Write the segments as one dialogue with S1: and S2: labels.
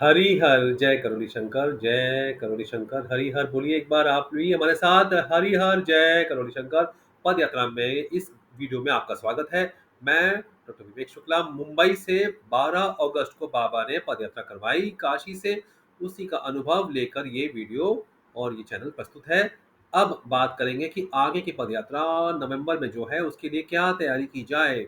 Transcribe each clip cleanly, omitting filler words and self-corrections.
S1: हरि हर जय करोड़ी शंकर हरि हर बोलिए एक बार आप भी हमारे साथ। हरि हर जय करोड़ी शंकर। पद यात्रा में इस वीडियो में आपका स्वागत है। मैं डॉक्टर विवेक शुक्ला मुंबई से 12 अगस्त को बाबा ने पद यात्रा करवाई काशी से। उसी का अनुभव लेकर ये वीडियो और ये चैनल प्रस्तुत है। अब बात करेंगे कि आगे की पद यात्रा नवंबर में जो है उसके लिए क्या तैयारी की जाए।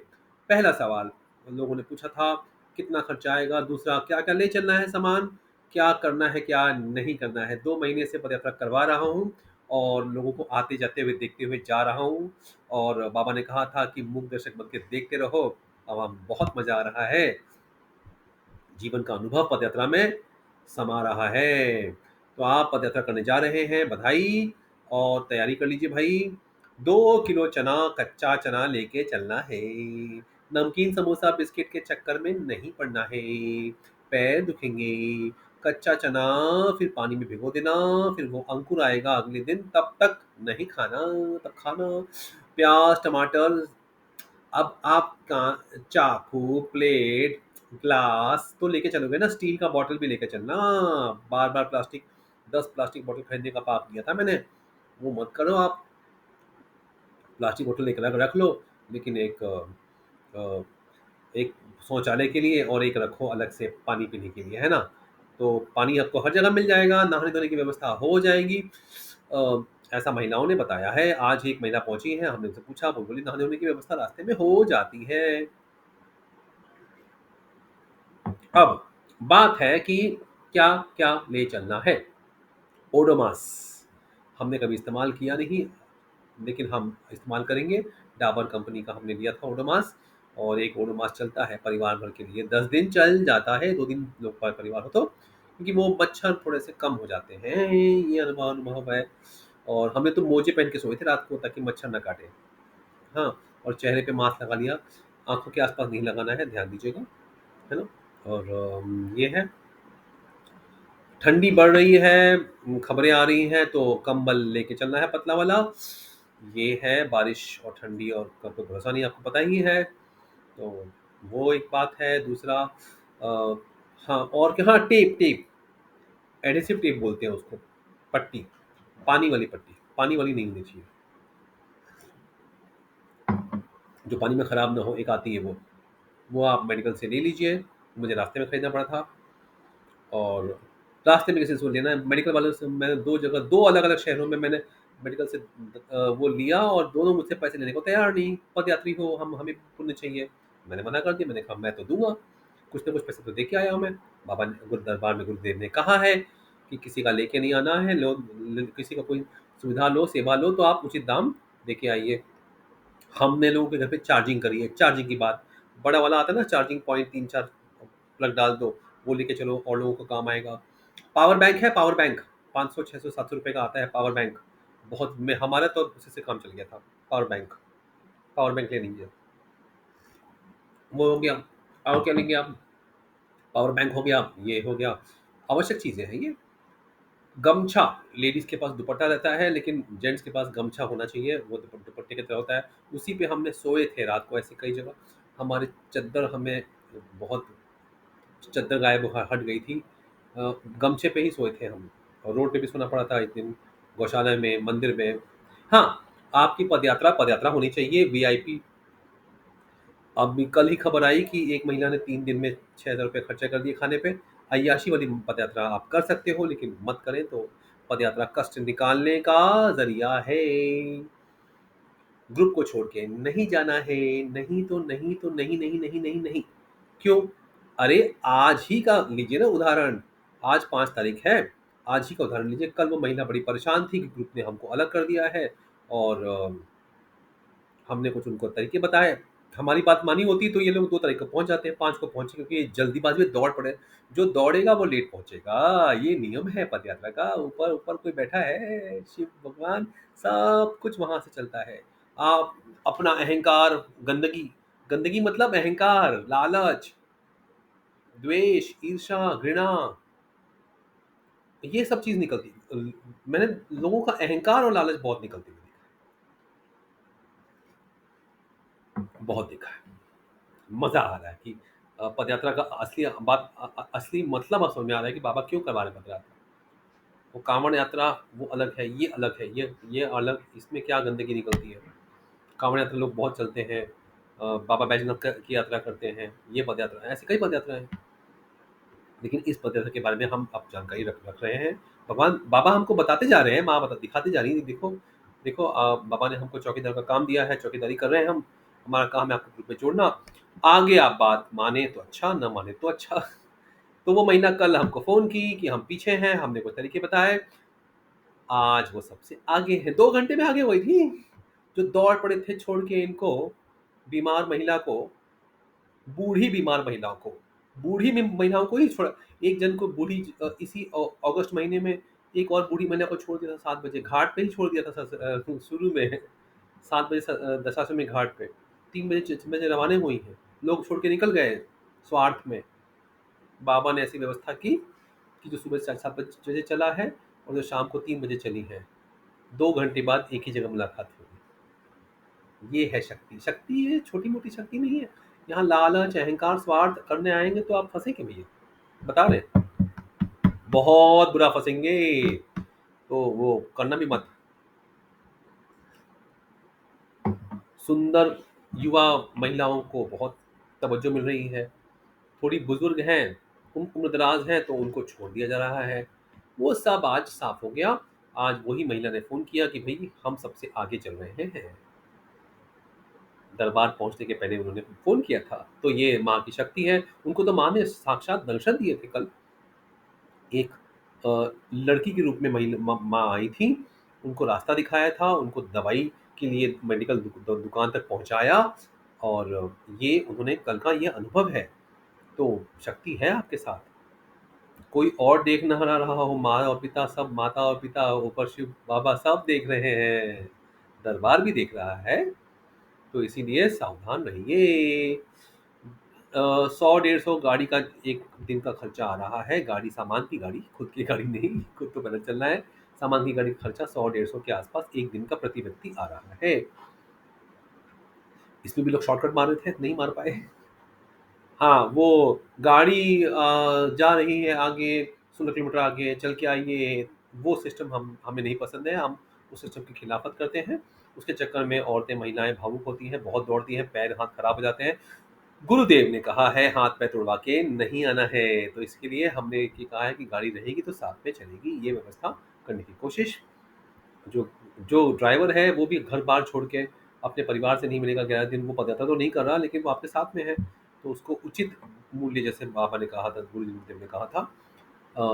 S1: पहला सवाल लोगों ने पूछा था, कितना खर्चा आएगा। दूसरा, क्या क्या ले चलना है सामान, क्या करना है क्या नहीं करना है। 2 महीने से पदयात्रा करवा रहा हूँ और लोगों को आते जाते हुए देखते हुए जा रहा हूँ। और बाबा ने कहा था कि मूक दर्शक बन के देखते रहो। अब हम बहुत मजा आ रहा है। जीवन का अनुभव पदयात्रा में समा रहा है। तो आप पदयात्रा करने जा रहे हैं, बधाई। और तैयारी कर लीजिए भाई। 2 किलो चना, कच्चा चना लेके चलना है। नमकीन समोसा बिस्किट के चक्कर में नहीं पड़ना है, पैर दुखेंगे। कच्चा चना फिर पानी में भिगो देना, फिर वो अंकुर आएगा अगले दिन, तब तक नहीं खाना, तब खाना। प्याज टमाटर। अब आप चाकू प्लेट ग्लास तो लेके चलोगे ना, स्टील का बॉटल भी लेके चलना। बार बार प्लास्टिक, 10 प्लास्टिक बॉटल खरीदने का पाप किया था मैंने, वो मत करो आप। प्लास्टिक बोतल एक अलग रख लो, लेकिन अ, एक शौचालय के लिए और एक रखो अलग से पानी पीने के लिए, है ना। तो पानी आपको हर जगह मिल जाएगा, नहाने धोने की व्यवस्था हो जाएगी। अ, ऐसा महिलाओं ने बताया है। आज एक महिला पहुंची है, हमने उनसे पूछा, वो बोली नहाने धोने की व्यवस्था रास्ते में हो जाती है। अब बात है कि क्या क्या ले चलना है। ओडोमास हमने कभी इस्तेमाल किया नहीं, लेकिन हम इस्तेमाल करेंगे। डाबर कंपनी का हमने लिया था ओडोमास। और एक ओडोमास चलता है परिवार भर के लिए, 10 दिन चल जाता है। 2 दिन लोग पर परिवार हो तो, क्योंकि वो मच्छर थोड़े से कम हो जाते हैं। ये अनुभव अनुभव है। और हमने तो मोजे पहन के सोए थे रात को ताकि मच्छर ना काटे। हाँ। और चेहरे पे मास्क लगा लिया। आंखों के आसपास नहीं लगाना है, ध्यान दीजिएगा, है ना। और ये है। ठंडी बढ़ रही है, खबरें आ रही हैं, तो कंबल लेके चलना है पतला वाला। ये है बारिश और ठंडी और का तो भरोसा नहीं, आपको पता ही है। तो वो एक बात है। दूसरा हाँ, और क्या, हाँ, टेप टेप, एडेसिव टेप बोलते हैं उसको। पट्टी, पानी वाली पट्टी, पानी वाली नहीं होनी चाहिए, जो पानी में ख़राब ना हो, एक आती है वो आप मेडिकल से ले लीजिए। मुझे रास्ते में खरीदना पड़ा था। और रास्ते में किसी से लेना है मेडिकल वालों से। मैंने 2 जगह, 2 अलग-अलग शहरों में मैंने मेडिकल से वो लिया, और दोनों मुझसे पैसे लेने को तैयार नहीं। पदयात्री हो हम, हमें पुण्य चाहिए। मैंने मना कर दिया, मैंने कहा मैं तो दूँगा, कुछ ना कुछ पैसे तो दे के आया हूँ मैं। बाबा ने गुरु दरबार में गुरुदेव ने कहा है कि किसी का लेके नहीं आना है, लो किसी का कोई सुविधा लो, सेवा लो तो आप उचित दाम दे के आइए। हमने लोगों के घर पे चार्जिंग करी है। चार्जिंग की बात, बड़ा वाला आता है ना चार्जिंग पॉइंट, 3-4 प्लग डाल दो, वो लेके चलो और लोगों को काम आएगा। पावर बैंक है, पावर बैंक 500 600 700 रुपए का आता है पावर बैंक। बहुत में हमारा तो उसी से काम चल गया था। पावर बैंक, पावर बैंक ले लीजिए, वो हो गया। और क्या लेंगे आप? पावर बैंक हो गया, ये हो गया। आवश्यक चीजें हैं ये। गमछा, लेडीज के पास दुपट्टा रहता है, लेकिन जेंट्स के पास गमछा होना चाहिए, वो दुपट्टे की तरह होता है। उसी पे हमने सोए थे रात को, ऐसे कई जगह हमारे चद्दर हमें बहुत, चद्दर गायब हट गई थी। गमछे पे ही सोए थे हम। और रोड पे भी सोना पड़ा था एक दिन, गौशाला में, मंदिर में। हाँ, आपकी पदयात्रा पदयात्रा होनी चाहिए वीआईपी। अब भी कल ही खबर आई कि एक महिला ने 3 दिन में 6,000 रुपये खर्चा कर दिए खाने पे। अय्याशी वाली पदयात्रा आप कर सकते हो, लेकिन मत करें। तो पदयात्रा कष्ट निकालने का जरिया है। ग्रुप को छोड़ के नहीं जाना है। नहीं तो नहीं तो नहीं नहीं नहीं नहीं नहीं। क्यों? अरे आज ही का लीजिए ना उदाहरण। आज 5 तारीख है। आज ही का उदाहरण लीजिए। कल वो महिला बड़ी परेशान थी कि ग्रुप ने हमको अलग कर दिया है। और हमने कुछ उनको तरीके बताए। हमारी बात मानी होती तो ये लोग 2 तारीख को पहुंच जाते हैं, 5 को पहुंचे, क्योंकि ये जल्दीबाजी में दौड़ पड़े। जो दौड़ेगा वो लेट पहुंचेगा, ये नियम है पदयात्रा का। ऊपर ऊपर कोई बैठा है, शिव भगवान, सब कुछ वहां से चलता है। आप अपना अहंकार, गंदगी, गंदगी मतलब अहंकार, लालच, द्वेष, ईर्षा, घृणा, ये सब चीज निकलती। मैंने लोगों का अहंकार और लालच बहुत निकलती हुई देखा है, बहुत देखा है। मजा आ रहा है कि पदयात्रा का असली मतलब अब समझ में आ रहा है कि बाबा क्यों करवा रहे हैं पदयात्रा। वो कांवड़ यात्रा वो अलग है, ये अलग है, ये अलग, इसमें क्या गंदगी निकलती है। कांवड़ यात्रा लोग बहुत चलते हैं, बाबा बैजनाथ की यात्रा करते हैं, ये पद यात्रा, ऐसी कई पद यात्रा है। लेकिन इस पद यात्रा के बारे में हम अब जानकारी रख रहे हैं। भगवान बाबा हमको बताते जा रहे हैं, माँ बता दिखाते जा रही है, देखो देखो, बाबा ने हमको चौकीदार का काम दिया है, चौकीदारी कर रहे हैं हम। हमारा काम है आपको ग्रुप में जोड़ना। आगे आप बात माने तो अच्छा, न माने तो अच्छा। तो वो महिला कल हमको फोन की कि हम पीछे हैं, हमने कुछ तरीके बताए। आज वो सबसे आगे है, 2 घंटे में आगे हुई थी। जो दौड़ पड़े थे छोड़ के इनको, बीमार महिला को, बूढ़ी बीमार महिलाओं को, महिलाओं को ही छोड़ा। एक जन को बूढ़ी, इसी अगस्त महीने में एक और बूढ़ी महिला को छोड़ दिया था 7 बजे घाट पे ही छोड़ दिया था, शुरू में 7 बजे दशाश्वमेध घाट पे। 3 बजे रवाना हुई हैं, लोग छोड़ के निकल गए स्वार्थ में। बाबा ने ऐसी व्यवस्था की कि जो सुबह 7 बजे चला है और जो शाम को 3 बजे चली है, 2 घंटे बाद एक ही जगह मुलाकात होगी। ये है शक्ति। शक्ति ये छोटी मोटी शक्ति नहीं है। यहाँ लालच अहंकार स्वार्थ करने आएंगे तो आप फंसेंगे भैया, बता रहे, बहुत बुरा फंसेंगे। तो वो करना भी मत। सुंदर युवा महिलाओं को बहुत तवज्जो मिल रही है। थोड़ी बुजुर्ग हैं, उम्र दराज हैं, तो उनको छोड़ दिया जा रहा है। वो सब आज साफ हो गया। आज वही महिला ने फोन किया कि भाई हम सबसे आगे चल रहे हैं। दरबार पहुंचने के पहले उन्होंने फ़ोन किया था। तो ये माँ की शक्ति है। उनको तो माँ ने साक्षात दर्शन दिए थे कल। एक लड़की के रूप में माँ आई थी, उनको रास्ता दिखाया था, उनको दवाई के लिए मेडिकल दुकान तक पहुँचाया। और ये उन्होंने कल का ये अनुभव है। तो शक्ति है आपके साथ। कोई और देख ना रहा हो, माँ और पिता सब, माता और पिता, ऊपर शिव बाबा सब देख रहे हैं। दरबार भी देख रहा है। तो इसीलिए सावधान रहिए। 100-150 गाड़ी का एक दिन का खर्चा आ रहा है। गाड़ी, सामान की गाड़ी, खुद की गाड़ी नहीं, खुद तो पैदल चलना है। सामान की गाड़ी का खर्चा 100-150 के आसपास एक दिन का प्रति व्यक्ति आ रहा है। इसमें भी लोग शॉर्टकट मार रहे थे, नहीं मार पाए। हाँ, वो गाड़ी जा रही है आगे, 16 किलोमीटर आगे चल के आइए। वो सिस्टम हमें नहीं पसंद है। हम उस सिस्टम की खिलाफत करते हैं। उसके चक्कर में औरतें महिलाएं भावुक होती हैं, बहुत दौड़ती हैं, पैर हाथ खराब हो जाते हैं। गुरुदेव ने कहा है हाथ पैर तुड़वा के नहीं आना है। तो इसके लिए हमने ये कहा है कि गाड़ी रहेगी तो साथ में चलेगी, ये व्यवस्था करने की कोशिश। जो जो ड्राइवर है वो भी घर बार छोड़ के अपने परिवार से नहीं मिलेगा 11 दिन, वो पदयात्रा तो नहीं कर रहा लेकिन वो आपके साथ में है। तो उसको उचित मूल्य, जैसे बाबा ने कहा था, गुरुदेव ने कहा था,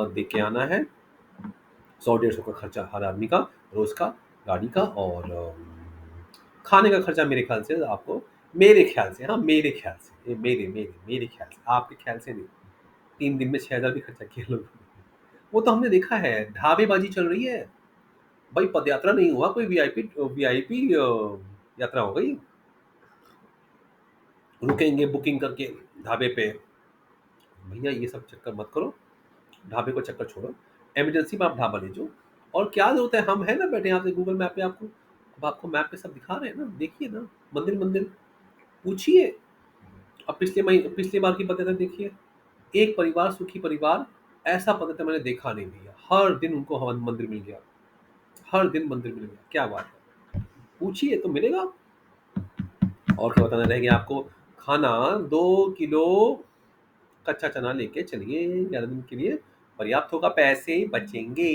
S1: दे के आना है। 100-150 का खर्चा हर आदमी का, रोज का, गाड़ी का। और खाने का खर्चा मेरे ख्याल से आपको, मेरे ख्याल से, हाँ मेरे ख्याल से, ये मेरे ख्याल से, आपके ख्याल से नहीं। 3 दिन में 6,000 भी खर्चा किया लोगों ने। वो तो हमने देखा है, ढाबेबाजी चल रही है। भाई पदयात्रा नहीं हुआ, कोई वीआईपी वीआईपी यात्रा हो गई। रुकेंगे बुकिंग करके ढाबे पे। भैया ये सब चक्कर मत करो, ढाबे को चक्कर छोड़ो। इमरजेंसी में आप ढाबा ले जाओ। और क्या जरूरत है, हम है ना बैठे यहाँ से गूगल मैप पे आपको। अब आपको मैप पे सब दिखा रहे हैं ना, देखिए ना। मंदिर मंदिर पूछिए। अब पिछली बार की पदयात्रा देखिए। एक परिवार, सुखी परिवार, ऐसा पदयात्रा मैंने देखा नहीं भैया। हर दिन उनको हवन मंदिर मिल गया, हर दिन मंदिर मिल गया। क्या बात है, पूछिए तो मिलेगा। और क्या बताना रह गया आपको। खाना, 2 किलो कच्चा चना लेके चलिए, 11 दिन के लिए पर्याप्त होगा, पैसे बचेंगे।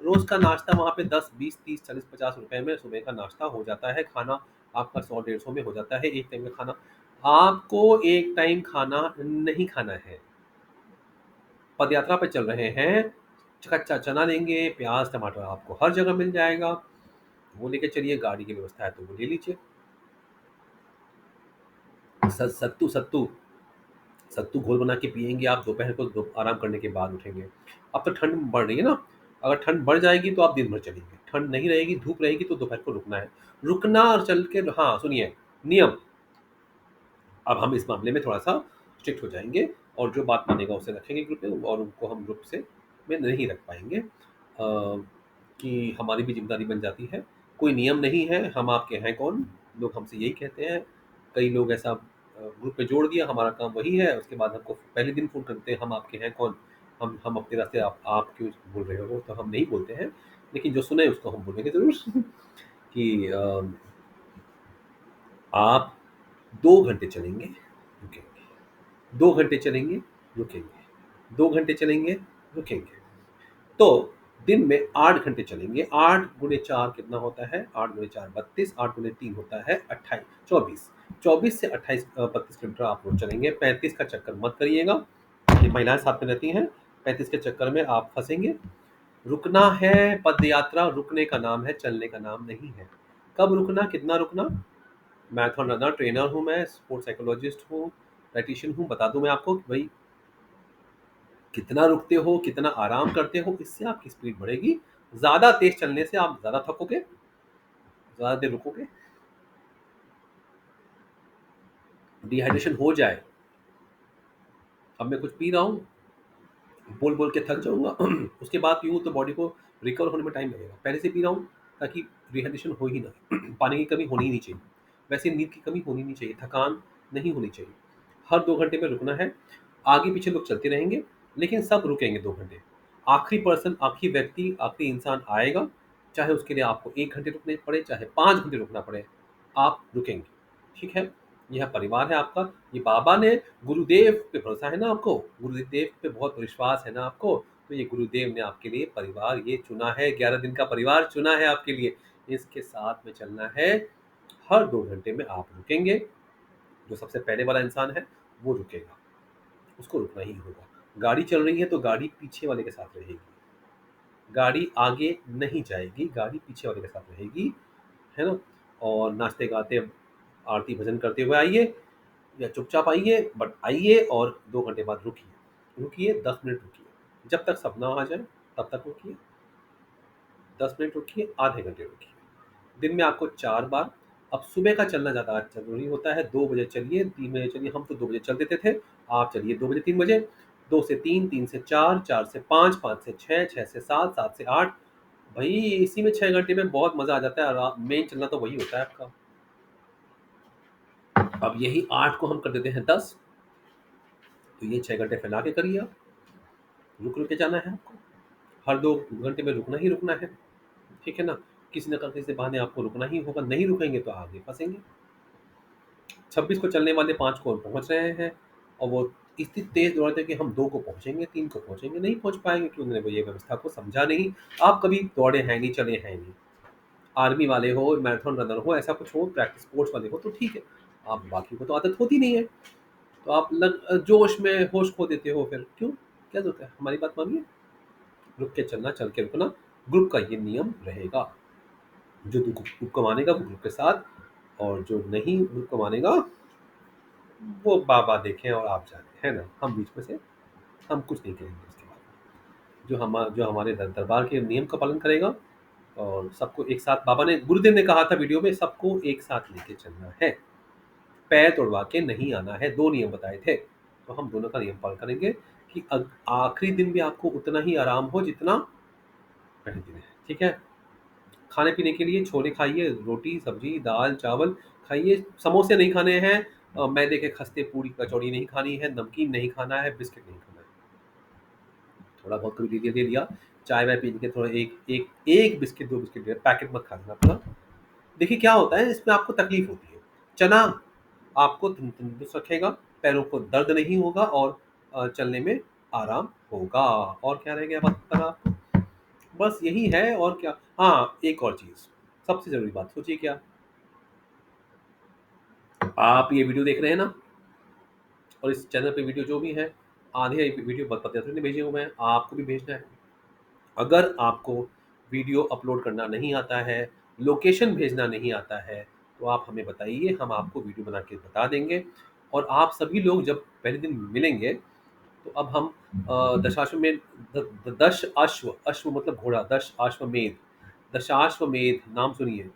S1: रोज का नाश्ता वहाँ पे 10, 20, 30, 40, 50 रुपए में सुबह का नाश्ता हो जाता है। खाना आपका 100-150 में हो जाता है, एक टाइम का खाना। आपको एक टाइम खाना नहीं खाना है। पदयात्रा पे चल रहे हैं, कच्चा चना लेंगे, प्याज टमाटर आपको हर जगह मिल जाएगा, वो लेके चलिए। गाड़ी की व्यवस्था है तो वो ले लीजिए। सत्तू सत्तू सत्तू घोल बना के पिएंगे आप, दोपहर को आराम करने के बाद उठेंगे। अब तो ठंड बढ़ रही है ना, अगर ठंड बढ़ जाएगी तो आप दिन भर चलेंगे, ठंड नहीं रहेगी, धूप रहेगी तो दोपहर को रुकना है। रुकना और चल के, हाँ सुनिए नियम। अब हम इस मामले में थोड़ा सा स्ट्रिक्ट हो जाएंगे, और जो बात मानेगा उसे रखेंगे ग्रुप में, और उनको हम ग्रुप से में नहीं रख पाएंगे। कि हमारी भी जिम्मेदारी बन जाती है। कोई नियम नहीं है, हम आपके हैं कौन, लोग हमसे यही कहते हैं। कई लोग ऐसा ग्रुप में जोड़ दिया, हमारा काम वही है। उसके बाद हमको पहले दिन फ़ोन करते हैं, हम आपके हैं कौन? हम अपने रास्ते आप क्यों बोल रहे हो? तो हम नहीं बोलते हैं, लेकिन जो सुने उसको हम बोलेंगे ज़रूर कि आप 2 घंटे चलेंगे, रुकेंगे। 2 घंटे चलेंगे, रुकेंगे। 2 घंटे चलेंगे, रुकेंगे। तो दिन में 8 घंटे चलेंगे। 8 गुणे 4 कितना होता है? 8 गुणे 4 32, 8 गुणे 3 होता है 28, 24। 24 से 28 32 किलोमीटर आप रोज चलेंगे। 35 का चक्कर मत करिएगा, ये महिलाएं साथ में रहती हैं। 35 के चक्कर में आप फंसेंगे। रुकना है। पद यात्रा रुकने का नाम है, चलने का नाम नहीं है। कब रुकना, कितना रुकना? मैराथन रनर ट्रेनर हूँ मैं, स्पोर्ट्स साइकोलॉजिस्ट हूँ, डाइटिशियन हूँ। बता दूं मैं आपको कि भाई कितना रुकते हो, कितना आराम करते हो, इससे आपकी स्पीड बढ़ेगी। ज्यादा तेज चलने से आप ज्यादा थकोगे, ज्यादा देर रुकोगे, डिहाइड्रेशन हो जाए। अब मैं कुछ पी रहा हूँ, बोल बोल के थक जाऊंगा उसके बाद पीऊँ तो बॉडी को रिकवर होने में टाइम लगेगा। पहले से पी रहा हूँ ताकि डिहाइड्रेशन हो ही ना पानी की कमी होनी ही नहीं चाहिए। वैसे नींद की कमी होनी नहीं चाहिए, थकान नहीं होनी चाहिए। हर 2 घंटे में रुकना है। आगे पीछे लोग चलते रहेंगे, लेकिन सब रुकेंगे 2 घंटे। आखिरी पर्सन, आखिरी व्यक्ति, आखिरी इंसान आएगा, चाहे उसके लिए आपको 1 घंटे रुकने पड़े, चाहे 5 घंटे रुकना पड़े, आप रुकेंगे। ठीक है? यह परिवार है आपका। ये बाबा ने, गुरुदेव पे भरोसा है ना आपको, गुरुदेव पे बहुत विश्वास है ना आपको, तो ये गुरुदेव ने आपके लिए परिवार ये चुना है, 11 दिन का परिवार चुना है आपके लिए। इसके साथ में चलना है। हर 2 घंटे में आप रुकेंगे। जो सबसे पहले वाला इंसान है वो रुकेगा, उसको रुकना ही होगा। गाड़ी चल रही है तो गाड़ी पीछे वाले के साथ रहेगी, गाड़ी आगे नहीं जाएगी, गाड़ी पीछे वाले के साथ रहेगी, है ना? और नाचते गाते आरती भजन करते हुए आइए, या चुपचाप आइए, बट आइए और 2 घंटे बाद रुकिए। रुकिए, 10 मिनट रुकिए, जब तक सब ना आ जाए तब तक रुकिए। 10 मिनट रुकिए, आधे घंटे रुकिए। दिन में आपको 4 बार। अब सुबह का चलना ज़्यादा जरूरी होता है। 2 बजे चलिए, 3 बजे चलिए। हम तो 2 बजे चल देते थे, आप चलिए 2 बजे 3 बजे। 2 से 3, 3 से 4, 4 से 5, 5 से 6, 6 से 7, 7 से 8। भाई इसी में 6 घंटे में बहुत मजा आ जाता है। मेन चलना तो वही होता है आपका। अब यही 8 को हम कर देते हैं 10, तो ये 6 घंटे फैला के करिए आप। रुक रुक के जाना है आपको, हर 2 घंटे में रुकना ही रुकना है। ठीक है ना? किसी न किसी बहाने आपको रुकना ही होगा, नहीं रुकेंगे तो आगे फंसेंगे। 26 को चलने वाले 5 को हम पहुंच रहे हैं, और वो इतनी तेज दौड़ते हैं कि हम 2 को पहुंचेंगे, 3 को पहुंचेंगे, नहीं पहुंच पाएंगे क्यों? उन्होंने वो ये व्यवस्था को समझा नहीं। आप कभी दौड़े हैं नहीं, चले हैं नहीं, आर्मी वाले हो, मैराथन रनर हो, ऐसा कुछ हो, प्रैक्टिस स्पोर्ट्स वाले हो तो ठीक है। आप बाकी को तो आदत होती नहीं है, तो आप जोश में होश खो देते हो। फिर क्यों, क्या होता है? हमारी बात मानिए, रुक के चलना, चल के रुकना, ग्रुप का ये नियम रहेगा। जो ग्रुप को मानेगा वो ग्रुप के साथ, और जो नहीं ग्रुप को मानेगा वो बाबा देखें और आप जाने, है ना? हम बीच में से हम कुछ नहीं करेंगे उसके बाद। जो हमारे दरबार के नियम का पालन करेगा, और सबको एक साथ, बाबा ने, गुरुदेव ने कहा था वीडियो में, सबको एक साथ लेके चलना है, पैर तोड़वा के नहीं आना है। 2 नियम बताए थे, तो हम दोनों का नियम पालन करेंगे कि आखिरी दिन भी आपको उतना ही आराम हो जितना पहले दिन है। ठीक है? खाने पीने के लिए छोले खाइए, रोटी सब्जी दाल चावल खाइए। समोसे नहीं खाने हैं, मैदे के खस्ते पूड़ी कचौड़ी नहीं खानी है, नमकीन नहीं खाना है, बिस्किट नहीं खाना है। थोड़ा बहुत कभी दे दिया, चाय वाय पी के थोड़ा एक एक एक बिस्किट 2 बिस्किट दिया, पैकेट मत खाना अपना। देखिए क्या होता है, इसमें आपको तकलीफ होती है। चना आपको तंदुरुस्त रखेगा, पैरों को दर्द नहीं होगा, और चलने में आराम होगा। और क्या रह गया बताना आपको? बस यही है, और क्या? हाँ, एक और चीज़, सबसे ज़रूरी बात, सोचिए क्या? आप ये वीडियो देख रहे हैं ना, और इस चैनल पे वीडियो जो भी है, आधे वीडियो पदयात्रा ने भेजे हुए हैं, आपको भी भेजना है। अगर आपको वीडियो अपलोड करना नहीं आता है, लोकेशन भेजना नहीं आता है, तो आप हमें बताइए, हम आपको वीडियो बना के बता देंगे। और आप सभी लोग जब पहले दिन मिलेंगे, तो अब हम दशाश्वमेध, 10 अश्व, अश्व मतलब घोड़ा, 10 अश्वमेध, दशाश्वमेध नाम सुनिए।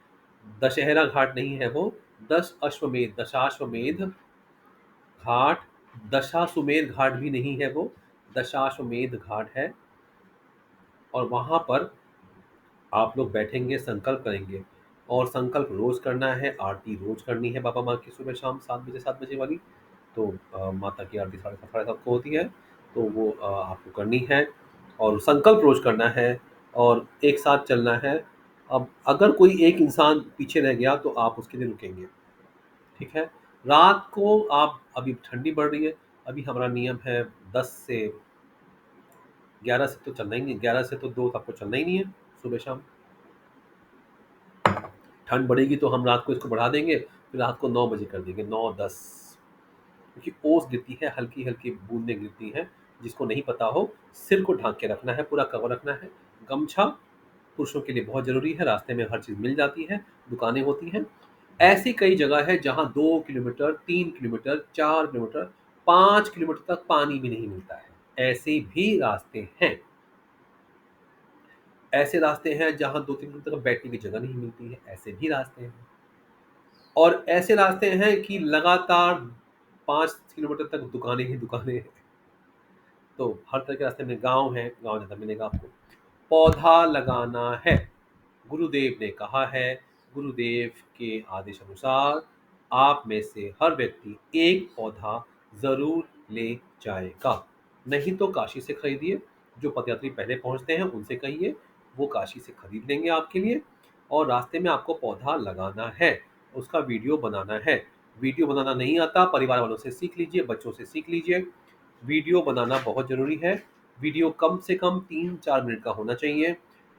S1: दशहरा घाट नहीं है वो, 10 अश्वमेध, दशाश्वमेध घाट। दशाश्वमेध घाट भी नहीं है वो, दशाश्वमेध घाट है। और वहां पर आप लोग बैठेंगे, संकल्प करेंगे और संकल्प रोज़ करना है, आरती रोज़ करनी है बाबा माँ की सुबह शाम 7 बजे 7 बजे वाली। तो माता की आरती साढ़े 7 को होती है, तो वो आपको करनी है और संकल्प रोज़ करना है और एक साथ चलना है। अब अगर कोई एक इंसान पीछे रह गया तो आप उसके लिए रुकेंगे, ठीक है? रात को आप अभी ठंडी बढ़ रही है, अभी हमारा नियम है 10 से 11 से तो चलना ही नहीं, 11 से तो 2 आपको चलना ही नहीं है सुबह-शाम। ठंड बढ़ेगी तो हम रात को इसको बढ़ा देंगे, फिर रात को 9 बजे कर देंगे, 9-10, क्योंकि ओस गिरती है, हल्की-हल्की बूँदें गिरती हैं, जिसको नहीं पता हो, सिर को ढँक के रखना है, पूरा कवर रखना है। गमछा पुरुषों के लिए बहुत ज़रूरी है, रास्ते में हर चीज़ मिल जाती है, दुकानें होती हैं। ऐसी कई जगह है जहाँ 2 किलोमीटर, 3 किलोमीटर, 4 किलोमीटर, 5 किलोमीटर तक पानी भी नहीं मिलता है। ऐसे भी रास्ते हैं। ऐसे रास्ते हैं जहाँ 2-3 किलोमीटर तक बैठने की जगह नहीं मिलती है, ऐसे भी रास्ते हैं। और ऐसे रास्ते हैं कि लगातार 5 किलोमीटर तक दुकानें ही दुकानें हैं। तो हर तरह के रास्ते में गाँव है, गाँव ज़्यादा मिलेगा आपको। पौधा लगाना है। गुरुदेव ने कहा है, गुरुदेव के आदेश अनुसार आप में से हर व्यक्ति एक पौधा ज़रूर ले जाएगा। नहीं तो काशी से खरीदिए, जो पदयात्री पहले पहुँचते हैं उनसे कहिए, वो काशी से खरीद लेंगे आपके लिए और रास्ते में आपको पौधा लगाना है, उसका वीडियो बनाना है। वीडियो बनाना नहीं आता, परिवार वालों से सीख लीजिए, बच्चों से सीख लीजिए। वीडियो बनाना बहुत ज़रूरी है। वीडियो कम से कम 3-4 मिनट का होना चाहिए।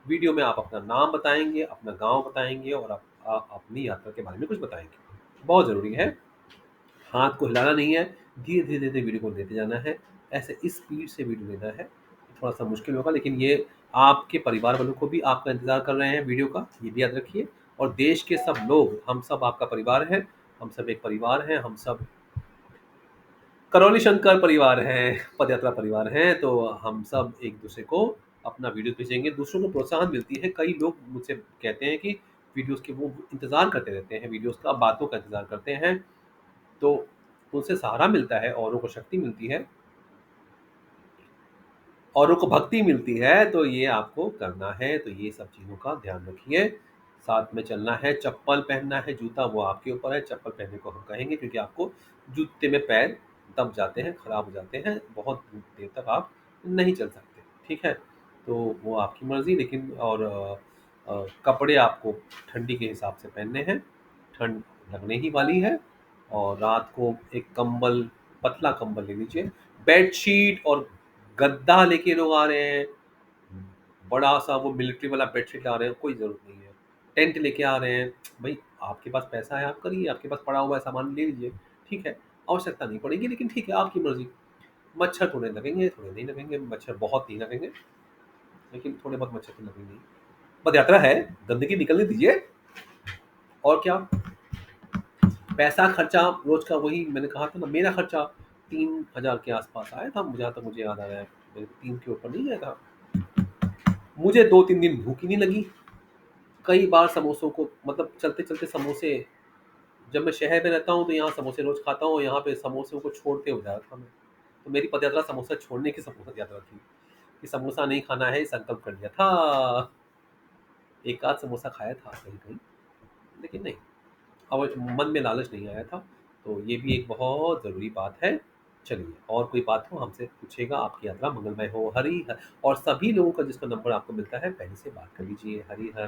S1: वीडियो में आप अपना नाम बताएँगे, अपना गाँव बताएँगे और अपनी यात्रा के बारे में कुछ बताएँगे। बहुत ज़रूरी है। हाथ को हिलाना नहीं है, धीरे-धीरे, धीरे वीडियो को लेते जाना है। ऐसे इस स्पीड से वीडियो लेना है। थोड़ा-सा मुश्किल होगा लेकिन ये आपके परिवार वालों को भी आपका इंतज़ार कर रहे हैं वीडियो का, ये भी याद रखिए। और देश के सब लोग, हम सब आपका परिवार हैं, हम सब एक परिवार हैं, हम सब करौली शंकर परिवार हैं, पदयात्रा परिवार हैं, तो हम सब एक-दूसरे को अपना वीडियो भेजेंगे, दूसरों को प्रोत्साहन मिलती है। कई लोग मुझसे कहते हैं कि वीडियोज़ के वो इंतज़ार करते रहते हैं, वीडियोज़ का, बातों का इंतज़ार करते हैं, तो उनसे सहारा मिलता है, औरों को शक्ति मिलती है, औरों को भक्ति मिलती है, तो ये आपको करना है, तो ये सब चीज़ों का ध्यान रखिए। साथ में चलना है, चप्पल पहनना है, जूता वो आपके ऊपर है, चप्पल पहनने को हम कहेंगे क्योंकि आपको जूते में पैर दब जाते हैं, खराब हो जाते हैं, बहुत देर तक आप नहीं चल सकते, ठीक है? तो वो आपकी मर्ज़ी, लेकिन और कपड़े आपको ठंडी के हिसाब से पहनने हैं, ठंड लगने ही वाली है और रात को एक कंबल, पतला कंबल ले लीजिए। बेडशीट और गद्दा लेके लोग आ रहे हैं, बड़ा-सा वो मिलिट्री वाला बेडशीट ला रहे हैं, कोई ज़रूरत नहीं है। टेंट लेके आ रहे हैं, भई आपके पास पैसा है आप करिए, आपके पास पड़ा हुआ है सामान ले लीजिए, ठीक है। आवश्यकता नहीं पड़ेगी लेकिन ठीक है, आपकी मर्ज़ी। मच्छर थोड़े लगेंगे, थोड़े नहीं लगेंगे, मच्छर बहुत नहीं लगेंगे, लेकिन थोड़े बहुत मच्छर तो लगेंगे ही। पदयात्रा है, गंदगी निकलने दीजिए और क्या। पैसा खर्चा रोज़ का, वही मैंने कहा था ना, मेरा खर्चा 3000 के आस-पास आया था, जहाँ तक मुझे याद आ रहा है। मेरे 3 के ऊपर नहीं आया था। मुझे 2-3 दिन भूख ही नहीं लगी। कई बार समोसों को, मतलब चलते-चलते समोसे, जब मैं शहर में रहता हूँ तो यहाँ समोसे रोज़ खाता हूँ, यहाँ पे समोसों को छोड़ते हुए जा रहा था मैं। तो मेरी पदयात्रा समोसा छोड़ने की पदयात्रा थी, कि समोसा नहीं खाना है, संकल्प कर लिया था। एक आध समोसा खाया था कहीं-कहीं, लेकिन नहीं, और मन में लालच नहीं आया था। तो ये भी एक बहुत ज़रूरी बात है। चलिए, और कोई बात हो हमसे पूछिएगा, आपकी यात्रा मंगलमय हो। हरि हर। और सभी लोगों का जिसका नंबर आपको मिलता है, पहले से बात कर लीजिए। हरि हर।